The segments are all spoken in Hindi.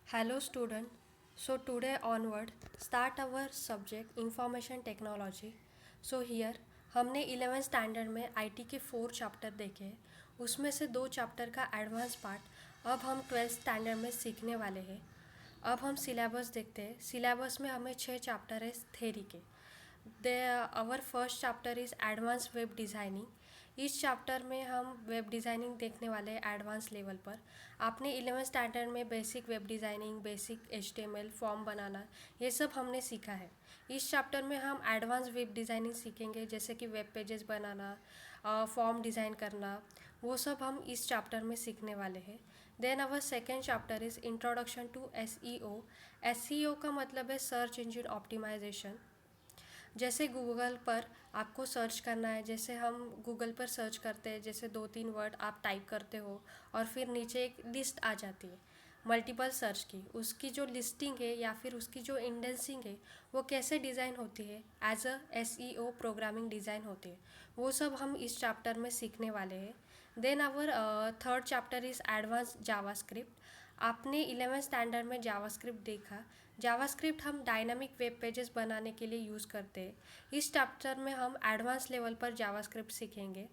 Hello student. So today onward start our subject information technology. So here हमने 11th स्टैंडर्ड में आईटी के 4 चैप्टर देखे। उसमें से 2 चैप्टर का एडवांस पार्ट अब हम 12th स्टैंडर्ड में सीखने वाले हैं। अब हम सिलेबस देखते हैं। सिलेबस में हमें 6 चैप्टर है थेरी के। The our first chapter is advance web designing. इस चैप्टर में हम वेब डिज़ाइनिंग देखने वाले हैं एडवांस लेवल पर। आपने 11th स्टैंडर्ड में basic web designing, basic HTML, form बनाना, ये सब हमने सीखा है। इस चैप्टर में हम एडवांस वेब डिज़ाइनिंग सीखेंगे, जैसे कि वेब पेजेस बनाना, फॉर्म डिज़ाइन करना, वो सब हम इस चैप्टर में सीखने वाले हैं। Then our second chapter is introduction to SEO. SEO का मतलब है सर्च इंजन ऑप्टिमाइजेशन। जैसे गूगल पर आपको सर्च करना है, जैसे हम गूगल पर सर्च करते हैं, जैसे 2-3 वर्ड आप टाइप करते हो और फिर नीचे एक लिस्ट आ जाती है मल्टीपल सर्च की। उसकी जो लिस्टिंग है या फिर उसकी जो इंडेंसिंग है वो कैसे डिज़ाइन होती है, as a SEO programming design होती है, वो सब हम इस चैप्टर में सीखने वाले हैं। Then our third chapter is advance JavaScript. आपने 11th स्टैंडर्ड में जावास्क्रिप्ट देखा। जावास्क्रिप्ट हम डायनामिक वेब पेजेस बनाने के लिए यूज़ करते हैं। इस चैप्टर में हम एडवांस लेवल पर जावास्क्रिप्ट सीखेंगे।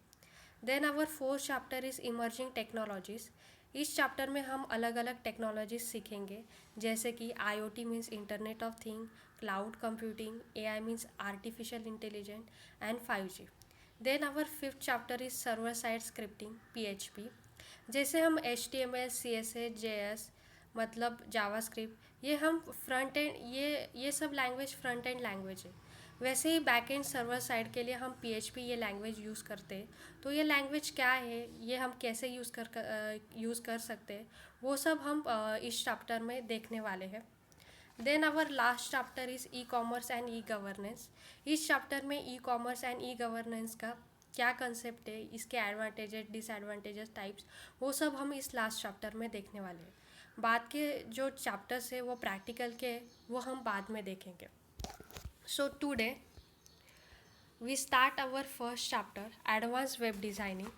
Then our fourth chapter is emerging technologies. इस चैप्टर में हम अलग अलग टेक्नोलॉजीज सीखेंगे, जैसे कि IoT means internet of thing, cloud computing, AI means artificial intelligent and 5G। Then our fifth chapter is server side scripting, PHP. जैसे हम HTML, CSS, JS मतलब जावास्क्रिप्ट, ये हम फ्रंट एंड, ये सब लैंग्वेज फ्रंट एंड लैंग्वेज है। वैसे ही बैक एंड सर्वर साइड के लिए हम PHP ये लैंग्वेज यूज़ करते हैं। तो ये लैंग्वेज क्या है, ये हम कैसे यूज़ कर सकते हैं, वो सब हम इस चैप्टर में देखने वाले हैं। Then our last chapter is e commerce and e governance. इस चैप्टर में e commerce and e governance का क्या कंसेप्ट है, इसके एडवांटेजेस, डिसएडवांटेजेस, टाइप्स, वो सब हम इस लास्ट चैप्टर में देखने वाले हैं। बाद के जो चैप्टर्स है वो प्रैक्टिकल के, वो हम बाद में देखेंगे। So today we start our first chapter advance web designing.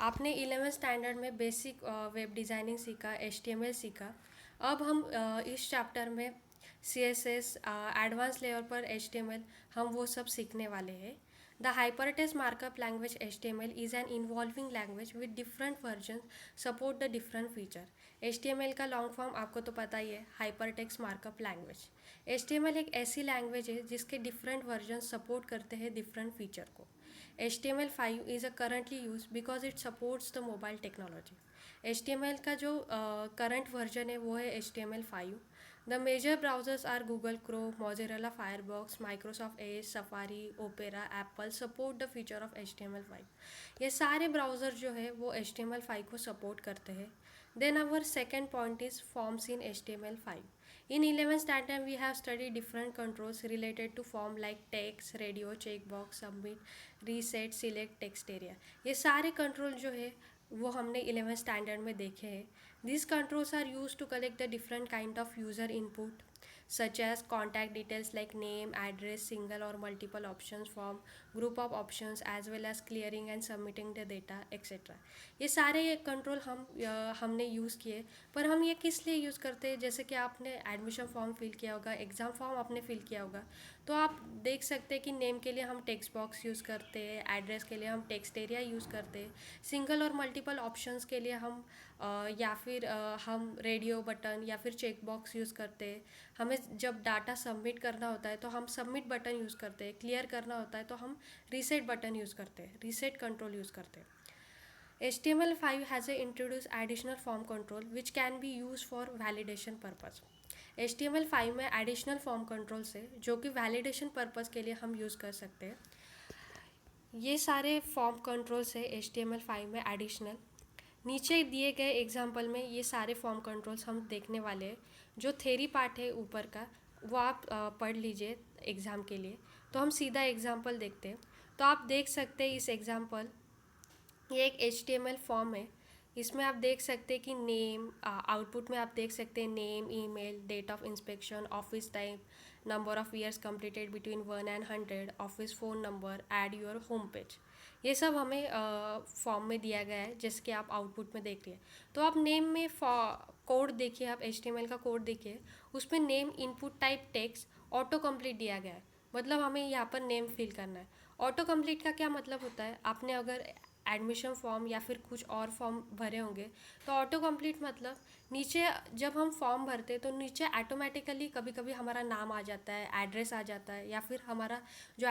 आपने 11th स्टैंडर्ड में बेसिक वेब डिज़ाइनिंग सीखा, HTML सीखा। अब हम इस चैप्टर में CSS, एडवांस लेवल पर HTML, हम वो सब सीखने वाले हैं। The hypertext markup language HTML is an involving language with different version support the different feature. HTML का लॉन्ग फॉर्म आपको तो पता ही है, हाइपरटेक्स्ट मार्कअप लैंग्वेज। HTML एक ऐसी लैंग्वेज है जिसके डिफरेंट वर्जन सपोर्ट करते हैं डिफरेंट फीचर को। HTML5 is a currently used because it supports the mobile technology. HTML का जो करंट वर्जन है वो है HTML5। The major browsers are Google Chrome, Mozilla Firefox, Microsoft Edge, Safari, Opera, Apple support the feature of HTML5। ये सारे ब्राउज़र जो है वो HTML5 को सपोर्ट करते हैं। Then our second point is forms in HTML5. In 11th standard, we have studied different controls related to form like text, radio, checkbox, submit, reset, select, text area. ये सारे कंट्रोल जो है वो हमने 11th स्टैंडर्ड में देखे हैं। These controls are used to collect the different kind of user input such as contact details like name, address, single or multiple options form, group of options as well as clearing and submitting the data etc. ये सारे कंट्रोल हमने यूज़ किए। पर हम ये किस लिए यूज़ करते हैं, जैसे कि आपने एडमिशन फॉर्म फिल किया होगा, एग्ज़ाम फॉर्म आपने फिल किया होगा, तो आप देख सकते हैं कि नेम के लिए हम टेक्स्ट बॉक्स यूज़ करते हैं, एड्रेस के लिए हम टेक्स्ट एरिया यूज़ करते हैं, सिंगल और मल्टीपल ऑप्शंस के लिए हम या फिर हम रेडियो बटन या फिर चेक बॉक्स यूज़ करते हैं। हमें जब डाटा सबमिट करना होता है तो हम सबमिट बटन यूज़ करते हैं, क्लियर करना होता है तो हम रीसेट बटन यूज़ करते हैं, रीसेट कंट्रोल यूज़ करते हैं। HTML5 has introduced additional form control which can be used for validation purpose. HTML5 में एडिशनल फॉर्म कंट्रोल्स है जो कि वैलिडेशन पर्पज़ के लिए हम यूज़ कर सकते हैं। ये सारे फॉर्म कंट्रोल्स है HTML5 में एडिशनल। नीचे दिए गए एग्जाम्पल में ये सारे फॉर्म कंट्रोल्स हम देखने वाले हैं। जो थेरी पार्ट है ऊपर का वो आप पढ़ लीजिए एग्ज़ाम के लिए। तो हम सीधा एग्जाम्पल देखते हैं। तो आप देख सकते हैं इस एग्जाम्पल, ये एक HTML फॉर्म है। इसमें आप देख सकते हैं कि नेम, आउटपुट में आप देख सकते हैं name, email, date of inspection, office time, number of years completed between 1 and 100, office phone number, add your home page. ये सब हमें फॉर्म में दिया गया है, जैसे कि आप आउटपुट में देख रही है। तो आप नेम में कोड देखिए, आप HTML का कोड देखिए, उसमें name input type text auto complete दिया गया है। मतलब हमें यहाँ पर नेम फिल करना है। ऑटो कंप्लीट का क्या मतलब होता है, आपने अगर एडमिशन फॉर्म या फिर कुछ और फॉर्म भरे होंगे तो ऑटो कंप्लीट मतलब नीचे जब हम फॉर्म भरते हैं तो नीचे ऑटोमेटिकली कभी कभी हमारा नाम आ जाता है, एड्रेस आ जाता है, या फिर हमारा जो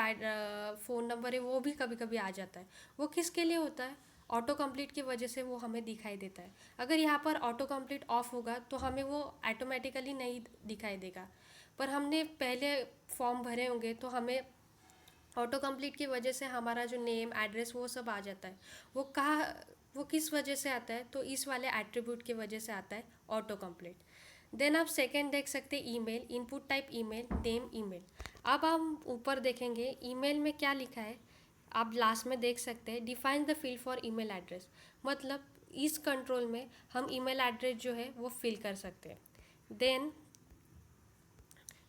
फ़ोन नंबर है वो भी कभी कभी आ जाता है। वो किसके लिए होता है, ऑटो कंप्लीट की वजह से वो हमें दिखाई देता है। अगर यहाँ पर ऑटो कंप्लीट ऑफ होगा तो हमें वो ऑटोमेटिकली नहीं दिखाई देगा। पर हमने पहले फॉर्म भरे होंगे तो हमें ऑटो कंप्लीट की वजह से हमारा जो नेम एड्रेस वो सब आ जाता है। वो कहाँ, वो किस वजह से आता है, तो इस वाले एट्रीब्यूट की वजह से आता है ऑटो कंप्लीट। देन आप सेकेंड देख सकते हैं email, input type email, name email. अब हम ऊपर देखेंगे ईमेल में क्या लिखा है, आप लास्ट में देख सकते हैं define the field for email address. मतलब इस कंट्रोल में हम ईमेल एड्रेस जो है वो फिल कर सकते हैं।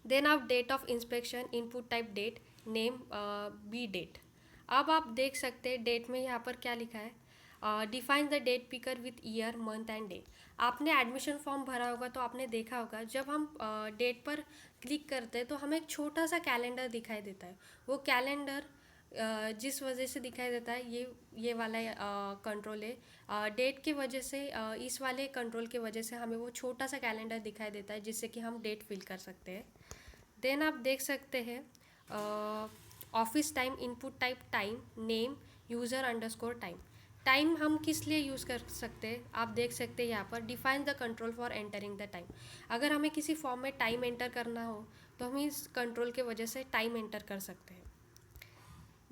देन आप date of inspection, input type date, name be date. अब आप देख सकते हैं डेट में यहाँ पर क्या लिखा है, define the date picker with year month and day. आपने एडमिशन फॉर्म भरा होगा तो आपने देखा होगा जब हम डेट पर क्लिक करते हैं तो हमें एक छोटा सा कैलेंडर दिखाई देता है। वो कैलेंडर जिस वजह से दिखाई देता है, ये वाला कंट्रोल है, डेट की वजह से, इस वाले कंट्रोल की वजह से हमें वो छोटा सा कैलेंडर दिखाई देता है जिससे कि हम डेट फिल कर सकते हैं। देन आप देख सकते हैं office time, input type time, name user underscore time. Time हम किस लिए यूज़ कर सकते हैं, आप देख सकते हैं यहाँ पर define the control for entering the time. अगर हमें किसी फॉर्म में टाइम एंटर करना हो तो हम इस कंट्रोल के वजह से टाइम एंटर कर सकते हैं।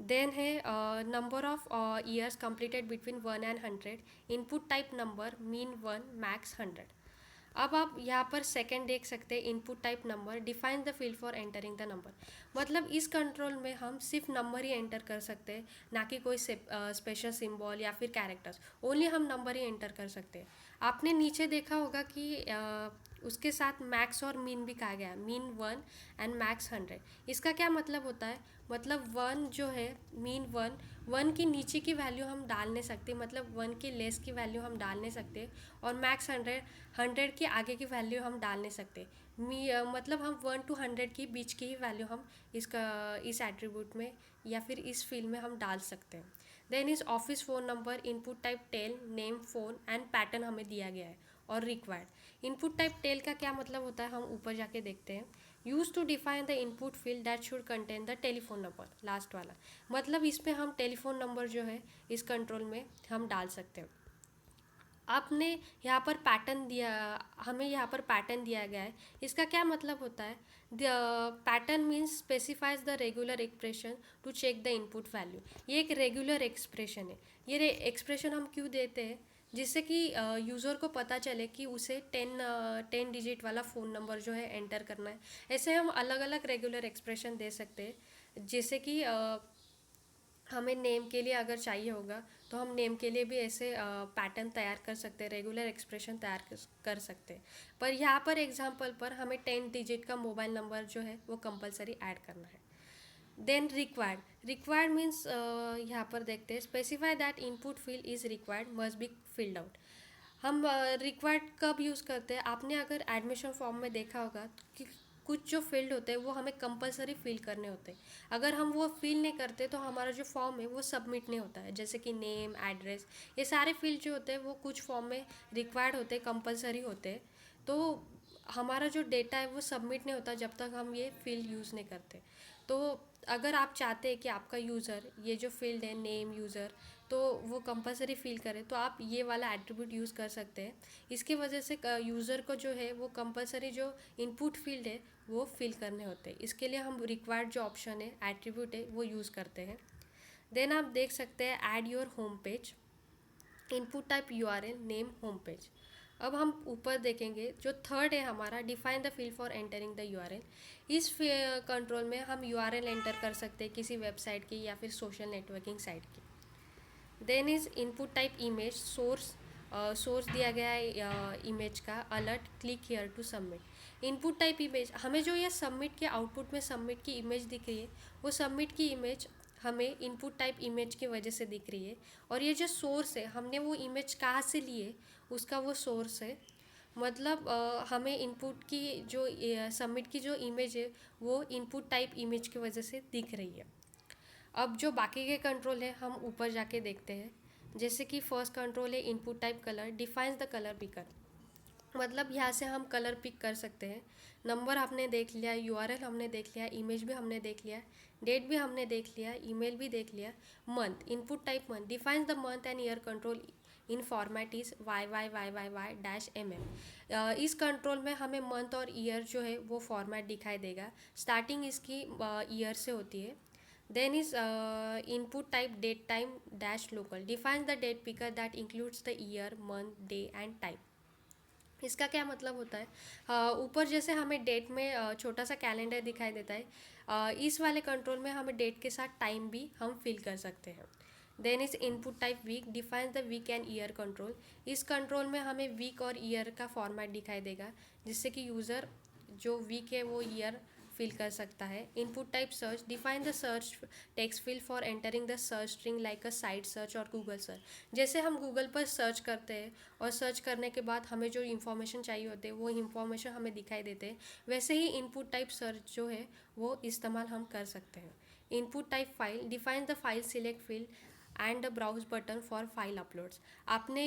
देन है number of years completed between 1 and 100, input type number, mean 1, max 100। अब आप यहाँ पर सेकंड देख सकते हैं input type number, define the field for entering the number. मतलब इस कंट्रोल में हम सिर्फ नंबर ही एंटर कर सकते हैं, ना कि कोई स्पेशल सिंबल या फिर कैरेक्टर्स। ओनली हम नंबर ही एंटर कर सकते हैं। आपने नीचे देखा होगा कि उसके साथ मैक्स और मीन भी कहा गया, मीन 1 एंड मैक्स 100। इसका क्या मतलब होता है, मतलब 1 जो है, मीन 1 की नीचे की वैल्यू हम डाल नहीं सकते, मतलब 1 की लेस की वैल्यू हम डाल नहीं सकते। और मैक्स 100 के आगे की वैल्यू हम डाल नहीं सकते। मतलब हम 1 to 100 की बीच की ही वैल्यू हम इस एट्रीब्यूट में या फिर इस फील्ड में हम डाल सकते हैं। देन इस office phone number, input type tel, name, phone and pattern हमें दिया गया है। और रिक्वायर्ड इनपुट टाइप टेल का क्या मतलब होता है, हम ऊपर जाके देखते हैं। Use to define the input field that should contain the telephone number, last वाला। मतलब इसमें हम टेलीफोन नंबर जो है इस कंट्रोल में हम डाल सकते हैं। आपने यहाँ पर पैटर्न दिया, हमें यहाँ पर पैटर्न दिया गया है। इसका क्या मतलब होता है, the pattern means specifies the regular expression to check the input value. ये एक रेगुलर एक्सप्रेशन है। ये एक्सप्रेशन हम क्यों देते हैं, जिससे कि यूज़र को पता चले कि उसे 10 डिजिट वाला फ़ोन नंबर जो है एंटर करना है। ऐसे हम अलग अलग रेगुलर एक्सप्रेशन दे सकते हैं, जैसे कि हमें नेम के लिए अगर चाहिए होगा तो हम नेम के लिए भी ऐसे पैटर्न तैयार कर सकते हैं, रेगुलर एक्सप्रेशन तैयार कर सकते हैं। पर यहाँ पर एग्जांपल पर हमें 10 डिजिट का मोबाइल नंबर जो है वो कंपलसरी ऐड करना है। देन रिक्वायर्ड मीन्स यहाँ पर देखते हैं, specify that input field is required must be filled out. हम रिक्वायर्ड कब यूज़ करते हैं, आपने अगर एडमिशन फॉर्म में देखा होगा कि कुछ जो फील्ड होते हैं वो हमें कंपलसरी फिल करने होते हैं। अगर हम वो फिल नहीं करते तो हमारा जो फॉर्म है वो सबमिट नहीं होता है। जैसे कि नेम, एड्रेस, ये सारे फील्ड जो होते हैं वो कुछ फॉर्म में रिक्वायर्ड होते हैं, कंपलसरी होते हैं। तो हमारा जो डेटा है वो सबमिट नहीं होता जब तक हम ये फील्ड यूज़ नहीं करते। तो अगर आप चाहते हैं कि आपका यूज़र ये जो फील्ड है नेम यूज़र, तो वो कंपलसरी फिल करे, तो आप ये वाला एट्रीब्यूट यूज़ कर सकते हैं। इसकी वजह से यूज़र को जो है वो कंपलसरी जो इनपुट फील्ड है वो फिल करने होते हैं। इसके लिए हम रिक्वायर्ड जो ऑप्शन है, एट्रीब्यूट है, वो यूज़ करते हैं। देन आप देख सकते हैं add your home page, input type URL, name, home page. अब हम ऊपर देखेंगे जो थर्ड है हमारा, define the field for entering the URL। इस कंट्रोल में हम URL एंटर कर सकते हैं किसी वेबसाइट की या फिर सोशल नेटवर्किंग साइट की। Then is input type image, source दिया गया है इमेज का, alert, click here to submit. Input type image, हमें जो ये सबमिट के आउटपुट में सबमिट की इमेज दिख रही है वो सबमिट की इमेज हमें इनपुट टाइप इमेज की वजह से दिख रही है, और ये जो सोर्स है, हमने वो इमेज कहाँ से लिए उसका वो सोर्स है। मतलब हमें इनपुट की जो सबमिट की जो इमेज है वो इनपुट टाइप इमेज की वजह से दिख रही है। अब जो बाकी के कंट्रोल है हम ऊपर जाके देखते हैं। जैसे कि फर्स्ट कंट्रोल है input type colour, defines the colour picker. मतलब यहाँ से हम कलर पिक कर सकते हैं। नंबर हमने देख लिया, यूआरएल हमने देख लिया, इमेज भी हमने देख लिया, डेट भी हमने देख लिया, ईमेल भी देख लिया। Month, input type month, defines the month and year control in format is Y Y Y Y Y dash M M. इस कंट्रोल में हमें मंथ और ईयर जो है वो फॉर्मेट दिखाई देगा। स्टार्टिंग इसकी ईयर से होती है। Then is input type date time dash local, defines the date picker that includes the year month day and time. इसका क्या मतलब होता है, ऊपर जैसे हमें डेट में छोटा सा कैलेंडर दिखाई देता है, इस वाले कंट्रोल में हमें डेट के साथ टाइम भी हम फिल कर सकते हैं। Then is input type week, defines the week and year control. इस कंट्रोल में हमें वीक और ईयर का फॉर्मेट दिखाई देगा, जिससे कि यूज़र जो वीक है वो ईयर फिल कर सकता है। Input type search, define the search text field for entering the search string like a site search और गूगल सर्च। जैसे हम गूगल पर सर्च करते हैं और सर्च करने के बाद हमें जो इन्फॉर्मेशन चाहिए होते हैं वो इन्फॉर्मेशन हमें दिखाई देते हैं, वैसे ही इनपुट टाइप सर्च जो है वो इस्तेमाल हम कर सकते हैं। Input type file, define the file select field and the browse button for file uploads. आपने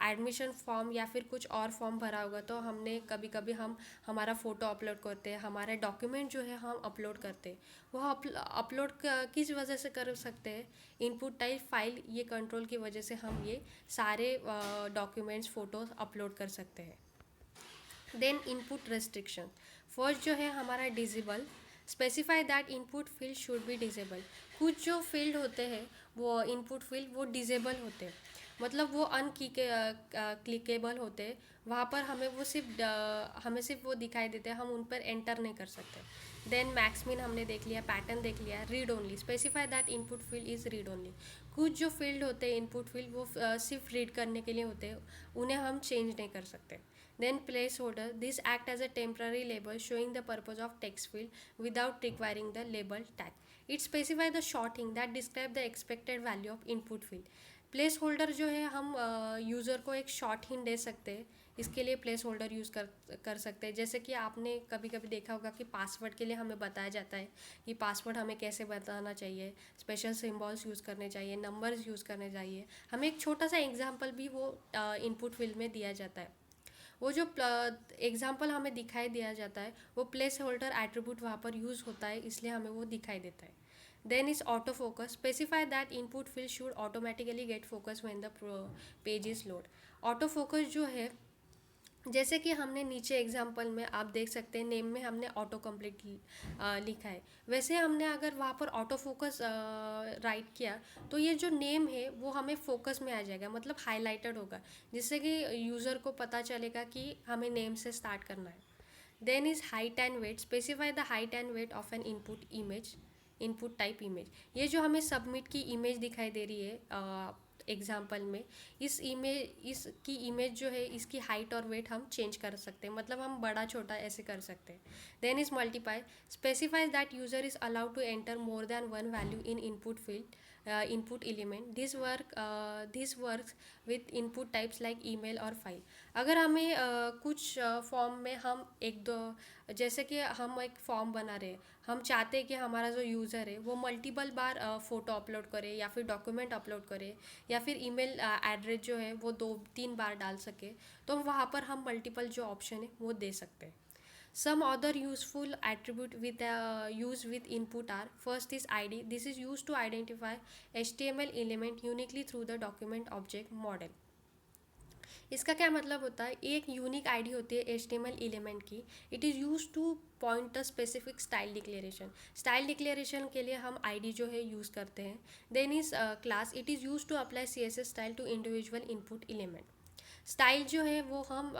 एडमिशन फॉर्म या फिर कुछ और फॉर्म भरा होगा, तो हमने कभी कभी हम हमारा फ़ोटो अपलोड करते हैं, हमारे डॉक्यूमेंट जो है हम अपलोड करते हैं, वह अपलोड किस वजह से कर सकते हैं, इनपुट टाइप फाइल ये कंट्रोल की वजह से हम ये सारे डॉक्यूमेंट्स फ़ोटोज़ अपलोड कर सकते हैं। देन इनपुट रेस्ट्रिक्शन, फर्स्ट जो है हमारा disable, specify that input field should be disable. कुछ जो फील्ड होते हैं वो इनपुट फील्ड वो डिसेबल होते हैं, मतलब वो क्लिकेबल होते हैं, वहाँ पर हमें सिर्फ वो दिखाई देते हैं, हम उन पर एंटर नहीं कर सकते। देन मैक्समिन हमने देख लिया, पैटर्न देख लिया। Read only, specify that input field is read only. कुछ जो फील्ड होते हैं इनपुट फील्ड वो सिर्फ रीड करने के लिए होते हैं, उन्हें हम चेंज नहीं कर सकते। Then placeholder, this act as a temporary label showing the purpose of text field without requiring the label tag. It specifies the shorting that describe the expected value of input field. Place holder जो है हम यूज़र को एक शॉर्ट हिंट दे सकते हैं, इसके लिए प्लेस होल्डर यूज़ कर सकते हैं। जैसे कि आपने कभी कभी देखा होगा कि पासवर्ड के लिए हमें बताया जाता है कि पासवर्ड हमें कैसे बताना चाहिए, स्पेशल सिम्बॉल्स यूज़ करने चाहिए, नंबर्स यूज़ करने चाहिए। हमें एक छोटा सा एग्जाम्पल भी वो इनपुट फील्ड में दिया जाता है। वो जो एग्जाम्पल हमें दिखाई दिया जाता है वो प्लेस होल्डर एट्रीब्यूट वहाँ पर यूज़ होता है, इसलिए हमें वो दिखाई देता है। Then is auto focus, specify that input field should automatically get focus when the page is load. Auto focus जो है, जैसे कि हमने नीचे एग्जाम्पल में आप देख सकते हैं, नेम में हमने ऑटो कंप्लीट लिखा है, वैसे हमने अगर वहाँ पर ऑटो फोकस राइट किया तो ये जो नेम है वो हमें फोकस में आ जाएगा, मतलब हाईलाइटेड होगा, जिससे कि यूज़र को पता चलेगा कि हमें नेम से स्टार्ट करना है। Then is height and weight, specify the height and weight of an input image, input type image. ये जो हमें सबमिट की इमेज दिखाई दे रही है एग्जाम्पल में, इसकी इमेज जो है इसकी हाइट और वेट हम चेंज कर सकते हैं, मतलब हम बड़ा छोटा ऐसे कर सकते हैं। Then is multiple, specifies that user is allowed to enter more than one value in input field input element. This works with input types like email और फाइल। अगर हमें कुछ फॉर्म में हम एक दो, जैसे कि हम एक फॉर्म बना रहे हैं, हम चाहते हैं कि हमारा जो यूज़र है वो मल्टीपल बार फ़ोटो अपलोड करे या फिर डॉक्यूमेंट अपलोड करे या फिर ईमेल एड्रेस जो है वो 2-3 बार डाल सके, तो वहाँ पर हम मल्टीपल जो ऑप्शन है वो दे सकते हैं। Some other useful attribute with use with input are, first is ID. This is used to identify HTML element uniquely through the document object model. इसका क्या मतलब होता है, एक यूनिक आईडी होती है HTML एलिमेंट की। It is use to point a specific style declaration. Style declaration के लिए हम आईडी जो है यूज़ करते हैं। Then is class, it is use to apply CSS style to individual input element. Style जो है वो हम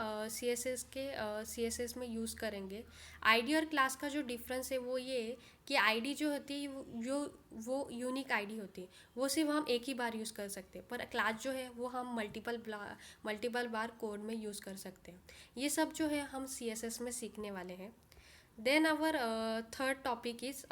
CSS में यूज़ करेंगे। आईडी और क्लास का जो डिफरेंस है वो ये है कि आईडी जो होती है वो यूनिक आईडी होती है, वो सिर्फ हम एक ही बार यूज़ कर सकते हैं, पर क्लास जो है वो हम मल्टीपल बार कोड में यूज़ कर सकते हैं। ये सब जो है हम CSS में सीखने वाले हैं। Then our third topic is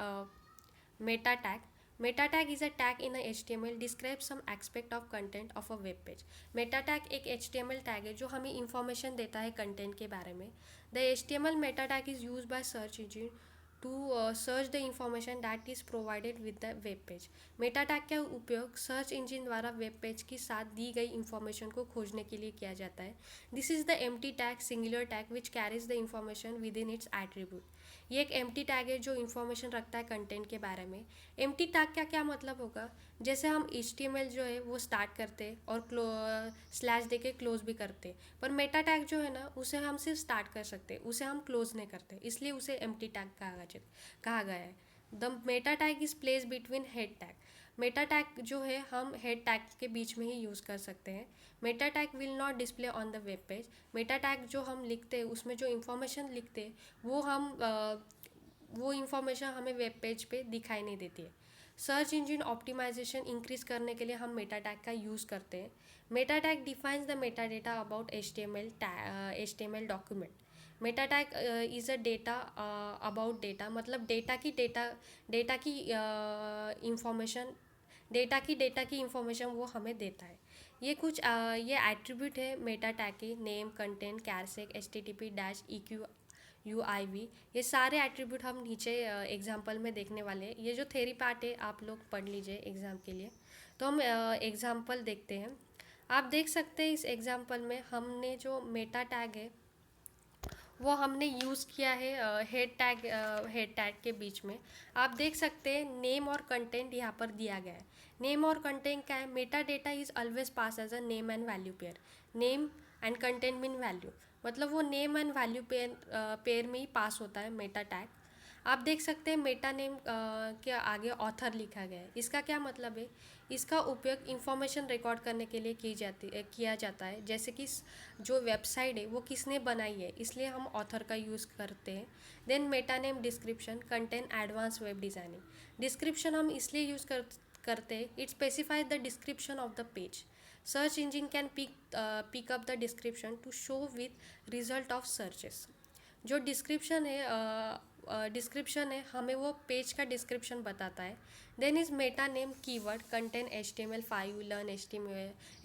meta tag. Meta tag is a tag in HTML describe some aspect of content of a web page. Meta tag एक HTML टैग है जो हमें इंफॉर्मेशन देता है कंटेंट के बारे में। The HTML meta tag is use by search engine to search the information that is provided with the web page. Meta tag का उपयोग सर्च इंजिन द्वारा वेब पेज के साथ दी गई इंफॉर्मेशन को खोजने के लिए किया जाता है। This is the empty tag singular tag which carries the information with in its attribute. ये एक एम्प्टी टैग है जो इन्फॉर्मेशन रखता है कंटेंट के बारे में। एम्प्टी टैग का क्या मतलब होगा, जैसे हम HTML जो है वो स्टार्ट करते और स्लैश दे के क्लोज भी करते, पर मेटा टैग जो है ना उसे हम सिर्फ स्टार्ट कर सकते, उसे हम क्लोज नहीं करते, इसलिए उसे एम्प्टी टैग कहा गया है। The Meta tag is place between head tag. Meta tag जो है हम हेड टैग के बीच में ही यूज़ कर सकते हैं। Meta tag will not display on the web page. Meta tag जो हम लिखते हैं उसमें जो इंफॉर्मेशन लिखते हैं वो इंफॉर्मेशन हमें वेब पेज पे दिखाई नहीं देती है। सर्च इंजन ऑप्टिमाइजेशन इंक्रीज करने के लिए हम मेटा टैग का यूज़ करते हैं। Meta tag defines the meta data about HTML document. Meta tag is a data about data, मतलब डेटा की इंफॉर्मेशन डेटा की इंफॉर्मेशन वो हमें देता है। ये एट्रीब्यूट है मेटा टैग के, name, content, charset, HTTP dash EQ UIV। ये सारे एट्रीब्यूट हम नीचे एग्जाम्पल में देखने वाले हैं। ये जो थेरी पार्ट है आप लोग पढ़ लीजिए एग्ज़ाम के लिए। तो हम एग्जाम्पल देखते हैं। आप देख सकते हैं इस एग्जाम्पल में हमने जो मेटा टैग है वो हमने यूज़ किया है हेड टैग के बीच में। आप देख सकते हैं नेम और कंटेंट यहाँ पर दिया गया है। नेम और कंटेंट क्या है, meta data is always pass as a name and value pair. Name and content mean value, मतलब वो नेम एंड वैल्यू पेयर में ही पास होता है मेटा टैग। आप देख सकते हैं मेटा नेम के आगे ऑथर लिखा गया है। इसका क्या मतलब है, इसका उपयोग इंफॉर्मेशन रिकॉर्ड करने के लिए किया जाता है, जैसे कि जो वेबसाइट है वो किसने बनाई है, इसलिए हम ऑथर का यूज़ करते हैं। Then meta name description contain advance web designing. Description हम इसलिए करते हैं, it specifies the description of the page. Search engine can pick up the description to show with result of searches. जो डिस्क्रिप्शन है हमें वो पेज का डिस्क्रिप्शन बताता है। Then is meta name keyword contain HTML5 learn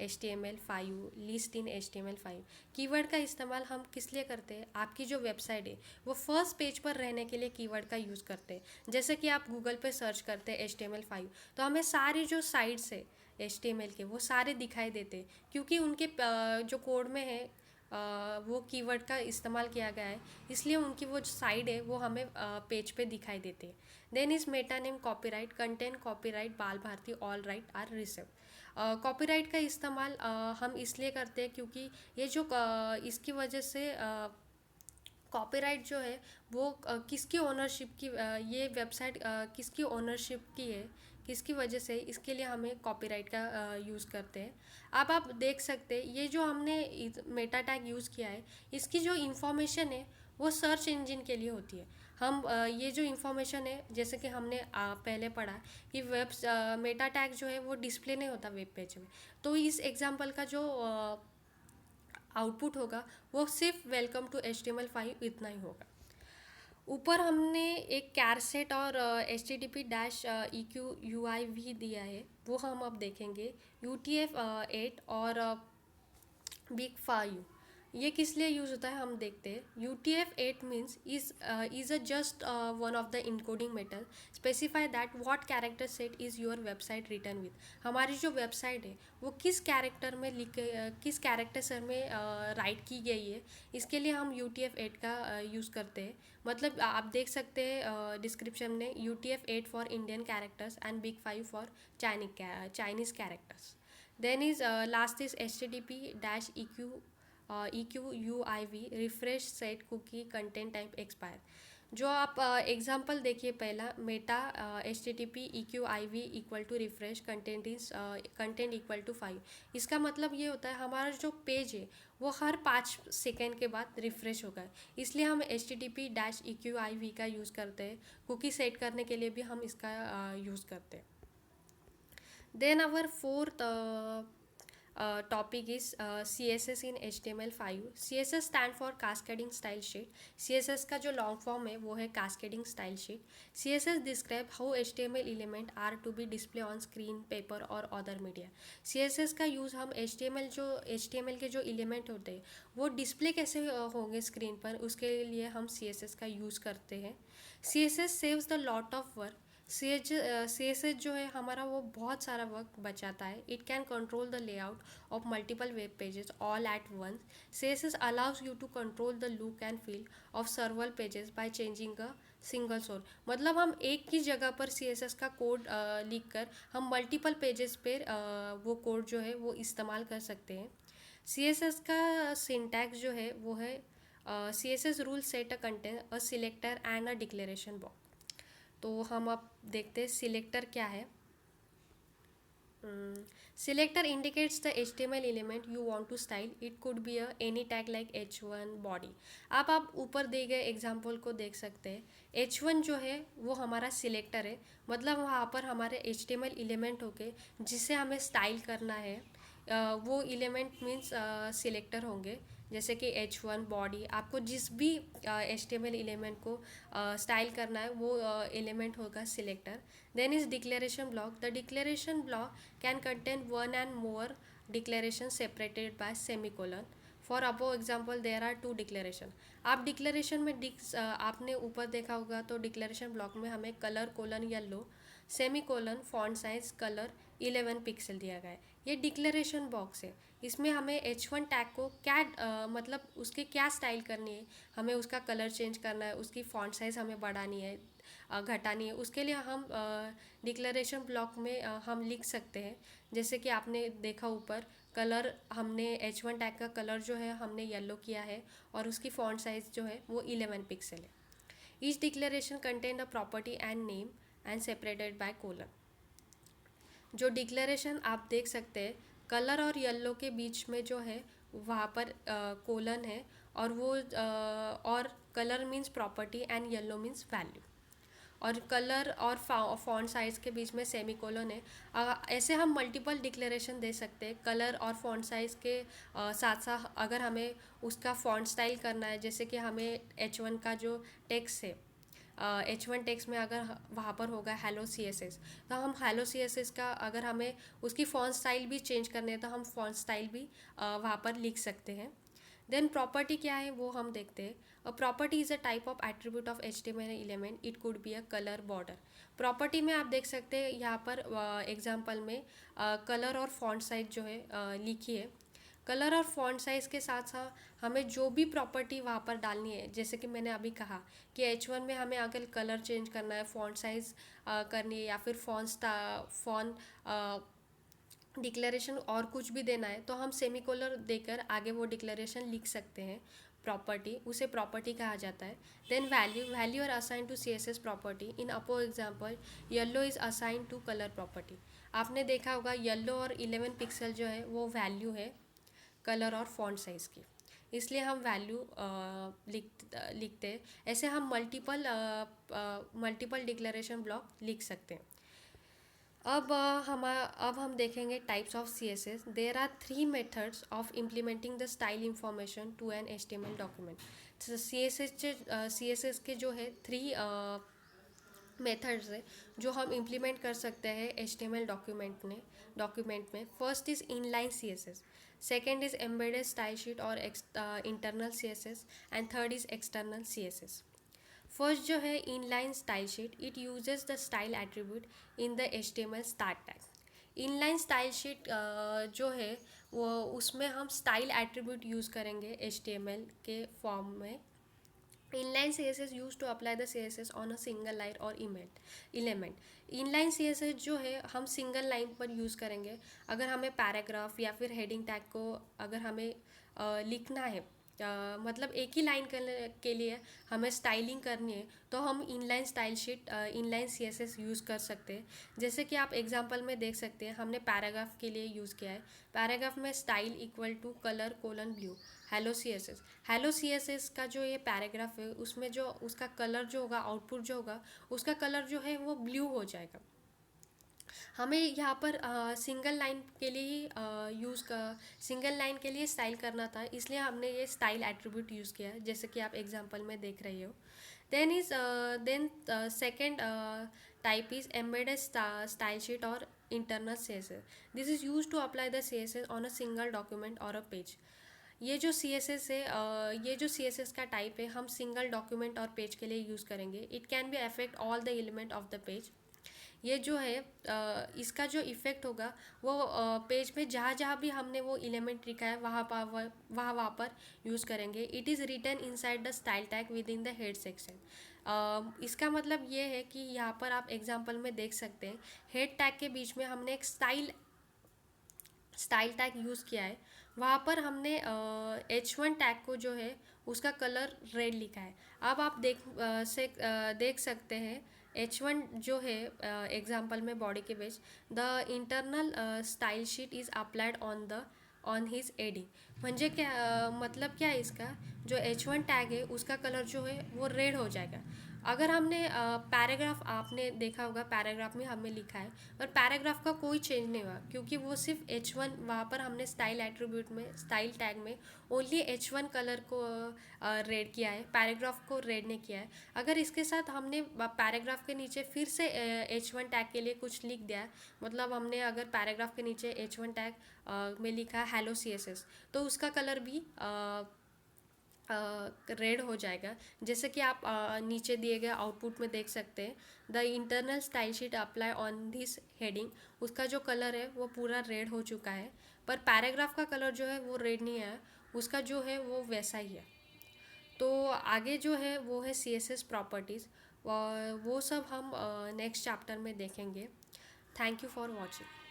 HTML5 list in HTML5। Keyword का इस्तेमाल हम किस लिए करते हैं, आपकी जो वेबसाइट है वो फर्स्ट पेज पर रहने के लिए कीवर्ड का यूज़ करते हैं। जैसे कि आप गूगल पे सर्च करते हैं HTML5 तो हमें सारी जो साइट्स है HTML के वो सारे दिखाई देते हैं, क्योंकि उनके जो कोड में है वो कीवर्ड का इस्तेमाल किया गया है, इसलिए उनकी वो जो साइड है वो हमें पेज पे दिखाई देती है। Then is meta name copyright content copyright Bal Bharati all right are reserved. Copyright का इस्तेमाल हम इसलिए करते हैं क्योंकि ये जो इसकी वजह से कॉपीराइट जो है वो किसकी ओनरशिप की ये वेबसाइट किसकी ओनरशिप की है, किसकी वजह से, इसके लिए हमें कॉपीराइट का यूज़ करते हैं। अब आप देख सकते हैं ये जो हमने मेटा टैग यूज़ किया है इसकी जो इंफॉर्मेशन है वो सर्च इंजन के लिए होती है। हम ये जो इंफॉर्मेशन है जैसे कि हमने पहले पढ़ा कि मेटा टैग जो है वो डिस्प्ले नहीं होता वेब पेज में, तो इस एग्जांपल का जो आउटपुट होगा वो सिर्फ वेलकम टू HTML5 इतना ही होगा। ऊपर हमने एक कैरसेट और HTTP डैश EQ UIV दिया है, वो हम अब देखेंगे। UTF-8 और बिग 5 ये किस लिए यूज़ होता है हम देखते हैं। UTF-8 means is a just one of the encoding method specify that what character set is your website return with. हमारी जो वेबसाइट है वो किस कैरेक्टर सेट में राइट की गई है, इसके लिए हम UTF-8 का यूज़ करते हैं। मतलब आप देख सकते हैं डिस्क्रिप्शन में UTF-8 for Indian characters and big 5 for Chinese characters. Then is last is HTTP dash EQ UIV refresh set cookie content type expire. जो आप एग्जांपल देखिए, पहला meta HTTP EQ IV equal to refresh content equal to 5। इसका मतलब ये होता है हमारा जो पेज है वो हर 5 सेकेंड के बाद रिफ्रेश होगा, इसलिए हम HTTP डैश EQ IV का यूज़ करते हैं। कुकी सेट करने के लिए भी हम इसका यूज़ करते हैं। Then our fourth topic is CSS in HTML5. CSS stand for Cascading Style Sheet. CSS का जो लॉन्ग फॉर्म है वो है Cascading Style Sheet. CSS describe how HTML element are to be display on screen, paper और other media. CSS का यूज़ हम HTML के जो एलिमेंट होते हैं वो डिस्प्ले कैसे होंगे स्क्रीन पर, उसके लिए हम CSS का यूज़ करते हैं. CSS saves the lot of work. C S S जो है हमारा वो बहुत सारा वक्त बचाता है. It can control the layout of multiple web pages all at once. C S S allows you to control the look and feel of several pages by changing a single source. मतलब हम एक ही जगह पर सी एस एस का कोड लिख कर हम मल्टीपल पेजेस पर वो कोड जो है वो इस्तेमाल कर सकते हैं. सी एस एस का सिंटैक्स जो है वो है C S S rule set a contain a selector and a declaration box. तो हम अब देखते हैं सिलेक्टर क्या है. Selector indicates the HTML element you want to style. It could be a any tag like H1 body. आप ऊपर दिए गए एग्जांपल को देख सकते हैं. H1 जो है वो हमारा सिलेक्टर है, मतलब वहाँ पर हमारे HTML एलिमेंट होके जिसे हमें स्टाइल करना है वो एलिमेंट मीन्स सिलेक्टर होंगे. जैसे कि H1 बॉडी, आपको जिस भी HTML एलिमेंट को स्टाइल करना है वो एलिमेंट होगा selector. Then is declaration block. The declaration block can contain one and more declaration separated by semicolon. For above example there are 2 declaration. आप डिक्लेरेशन में आपने ऊपर देखा होगा तो डिक्लेरेशन ब्लॉक में हमें colour colon yellow, semi colon, font size, colour 11 pixel दिया गया है. ये डिक्लेरेशन बॉक्स है. इसमें हमें H1 टैग को क्या मतलब उसके क्या स्टाइल करनी है, हमें उसका कलर चेंज करना है, उसकी फॉन्ट साइज़ हमें बढ़ानी है घटानी है, उसके लिए हम डिक्लेरेशन ब्लॉक में हम लिख सकते हैं. जैसे कि आपने देखा ऊपर कलर, हमने H1 टैग का कलर जो है हमने येलो किया है और उसकी फॉन्ट साइज़ जो है वो 11 पिक्सल है. Each declaration contain the property and name and separated by colon. जो डिक्लेरेशन आप देख सकते हैं कलर और येलो के बीच में जो है वहाँ पर कोलन है और वो और colour means property and yellow means value और कलर और फॉन्ट साइज़ के बीच में सेमी कोलन है. ऐसे हम मल्टीपल डिक्लेरेशन दे सकते हैं कलर और फॉन्ट साइज़ के साथ साथ. अगर हमें उसका फॉन्ट स्टाइल करना है, जैसे कि हमें H1 का जो टेक्स्ट है H1 टेक्स्ट में अगर वहाँ पर होगा हेलो सी एस एस, तो हम हेलो सी एस एस का अगर हमें उसकी फॉन्ट स्टाइल भी चेंज करने हैं तो हम फॉन्ट स्टाइल भी वहाँ पर लिख सकते हैं. देन प्रॉपर्टी क्या है वो हम देखते हैं. A property is a type of attribute of HTML element. It could be a colour border. Property में आप देख सकते हैं यहाँ पर एग्जांपल में कलर और फॉन्ट साइज जो है लिखी है. कलर और फॉन्ट साइज़ के साथ साथ हमें जो भी प्रॉपर्टी वहाँ पर डालनी है, जैसे कि मैंने अभी कहा कि H1 में हमें अगर कलर चेंज करना है, फॉन्ट साइज़ करनी है या फिर फॉन्ट डिक्लेरेशन और कुछ भी देना है तो हम सेमीकोलर देकर आगे वो डिक्लेरेशन लिख सकते हैं. प्रॉपर्टी, उसे प्रॉपर्टी कहा जाता है. Then value are assign to CSS property. In upper example yellow is assign to colour property. आपने देखा होगा येलो और 11 पिक्सल जो है वो वैल्यू है कलर और फॉन्ट साइज़ की, इसलिए हम वैल्यू लिखते हैं. ऐसे हम मल्टीपल डिक्लेरेशन ब्लॉक लिख सकते हैं. अब हम देखेंगे types of CSS. There are 3 methods of implementing the style information to an HTML document. CSS के जो है 3 मेथड्स है जो हम इम्प्लीमेंट कर सकते हैं HTML डॉक्यूमेंट में. First is inline CSS, second is embedded style sheet और internal CSS and third is external CSS. First जो है inline style sheet. It uses the style attribute in the HTML start tag. Inline style sheet जो है वो उसमें हम स्टाइल एट्रीब्यूट यूज़ करेंगे HTML के फॉर्म में. Inline CSS used to apply the CSS on a single line or element. Inline CSS जो है हम सिंगल लाइन पर यूज़ करेंगे. अगर हमें पैराग्राफ या फिर हेडिंग टैग को अगर हमें लिखना है, मतलब एक ही लाइन के लिए हमें स्टाइलिंग करनी है तो हम inline style sheet inline CSS use कर सकते हैं. जैसे कि आप एग्जांपल में देख सकते हैं हमने पैराग्राफ के लिए यूज़ किया है. पैराग्राफ में style equal to colour colon blue hello CSS. Hello CSS का जो ये पैराग्राफ है उसमें जो उसका कलर जो होगा, आउटपुट जो होगा उसका कलर जो है वो ब्लू हो जाएगा. हमें यहाँ पर सिंगल लाइन के लिए ही सिंगल लाइन के लिए स्टाइल करना था, इसलिए हमने ये स्टाइल एट्रीब्यूट यूज़ किया है, जैसे कि आप एग्जांपल में देख रही हो. Then second type is embedded style sheet or internal CSS. This is used to apply the CSS on a single document or a page. ये जो CSS है, ये जो CSS का टाइप है, हम सिंगल डॉक्यूमेंट और पेज के लिए यूज़ करेंगे. It can be affect all the element of the page. ये जो है इसका जो इफ़ेक्ट होगा वो पेज में जहाँ जहाँ भी हमने वो एलिमेंट लिखा है वहाँ पर यूज़ करेंगे. It is written inside the style tag within the head section. इसका मतलब ये है कि यहाँ पर आप एग्जांपल में देख सकते हैं, हेड टैग के बीच में हमने एक स्टाइल टैग यूज़ किया है. वहाँ पर हमने H1 टैग को जो है उसका कलर रेड लिखा है. अब आप देख सकते हैं H1 जो है एग्जांपल में बॉडी के base the internal style sheet is applied on his adding. म्हणजे क्या मतलब क्या है इसका, जो H1 टैग है उसका कलर जो है वो रेड हो जाएगा. अगर हमने पैराग्राफ, आपने देखा होगा पैराग्राफ में हमने लिखा है, पर पैराग्राफ का कोई चेंज नहीं हुआ क्योंकि वो सिर्फ H1, वहाँ पर हमने स्टाइल एट्रीब्यूट में स्टाइल टैग में ओनली H1 कलर को रेड किया है, पैराग्राफ को रेड नहीं किया है. अगर इसके साथ हमने पैराग्राफ के नीचे फिर से H1 टैग के लिए कुछ लिख दिया है, मतलब हमने अगर पैराग्राफ के नीचे H1 टैग में लिखा है हेलो CSS, तो उसका कलर भी रेड हो जाएगा. जैसे कि आप नीचे दिए गए आउटपुट में देख सकते हैं, the internal style sheet apply on this heading, उसका जो कलर है वो पूरा रेड हो चुका है, पर पैराग्राफ का कलर जो है वो रेड नहीं है, उसका जो है वो वैसा ही है. तो आगे जो है वो है CSS प्रॉपर्टीज़, वो सब हम नेक्स्ट चैप्टर में देखेंगे. Thank you for watching.